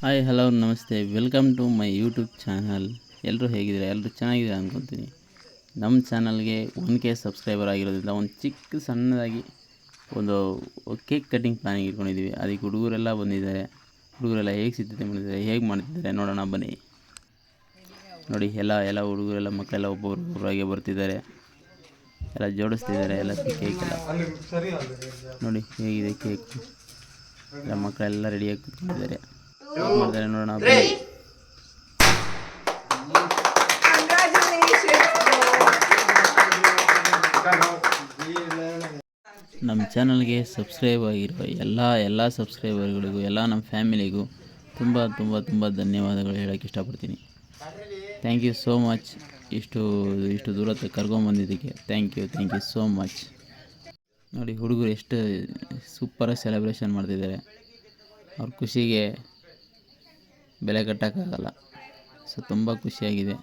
Hi hello ನಮಸ್ತೆ, welcome to my YouTube channel. ಎಲ್ಲರೂ ಹೇಗಿದ್ದೀರಾ? ಎಲ್ಲರೂ ಚೆನ್ನಾಗಿದ್ದೀರಾ ಅಂದ್ಕೊತೀನಿ. ನಮ್ಮ ಚಾನಲ್ಗೆ 1K ಸಬ್ಸ್ಕ್ರೈಬರ್ ಆಗಿರೋದ್ರಿಂದ ಒಂದು ಚಿಕ್ಕ ಸಣ್ಣದಾಗಿ ಒಂದು ಕೇಕ್ ಕಟ್ಟಿಂಗ್ ಪ್ಲಾನಿಂಗ್ ಇಟ್ಕೊಂಡಿದ್ದೀವಿ. ಅದಕ್ಕೆ ಹುಡುಗರೆಲ್ಲ ಬಂದಿದ್ದಾರೆ. ಹುಡುಗರೆಲ್ಲ ಹೇಗೆ ಸಿದ್ಧತೆ ಮಾಡಿದ್ದಾರೆ, ಹೇಗೆ ಮಾಡ್ತಿದ್ದಾರೆ ನೋಡೋಣ ಬನ್ನಿ. ನೋಡಿ, ಎಲ್ಲ ಹುಡುಗರೆಲ್ಲ ಮಕ್ಕಳೆಲ್ಲ ಒಬ್ಬೊಬ್ಬರಾಗೆ ಬರ್ತಿದ್ದಾರೆ, ಎಲ್ಲ ಜೋಡಿಸ್ತಿದ್ದಾರೆ. ಎಲ್ಲ ಕೇಕ್ ಎಲ್ಲ ನೋಡಿ ಹೇಗಿದೆ ಕೇಕ್. ಎಲ್ಲ ಮಕ್ಕಳೆಲ್ಲ ರೆಡಿಯಾಗಿ ಕೂತ್ಕೊಂಡಿದ್ದಾರೆ. ಮಾಡ್ತಾರೆ ನೋಡೋಣ ಬನ್ನಿ. ನಮ್ಮ ಚಾನಲ್ಗೆ ಸಬ್ಸ್ಕ್ರೈಬ್ ಆಗಿರೋ ಎಲ್ಲ ಸಬ್ಸ್ಕ್ರೈಬರ್ಗಳಿಗೂ, ಎಲ್ಲ ನಮ್ಮ ಫ್ಯಾಮಿಲಿಗೂ ತುಂಬ ಧನ್ಯವಾದಗಳು ಹೇಳೋಕ್ಕೆ ಇಷ್ಟಪಡ್ತೀನಿ. Thank you so much. ಇಷ್ಟು ದೂರ ಕರ್ಕೊಂಬಂದಿದ್ದಕ್ಕೆ ಥ್ಯಾಂಕ್ ಯು ಸೋ ಮಚ್. ನೋಡಿ, ಹುಡುಗರು ಎಷ್ಟು ಸೂಪರಾಗಿ ಸೆಲೆಬ್ರೇಷನ್ ಮಾಡ್ತಿದ್ದಾರೆ. ಅವ್ರ ಖುಷಿಗೆ ಬೆಲೆ ಕಟ್ಟೋಕ್ಕಾಗಲ್ಲ. ಸೊ ತುಂಬ ಖುಷಿಯಾಗಿದೆ.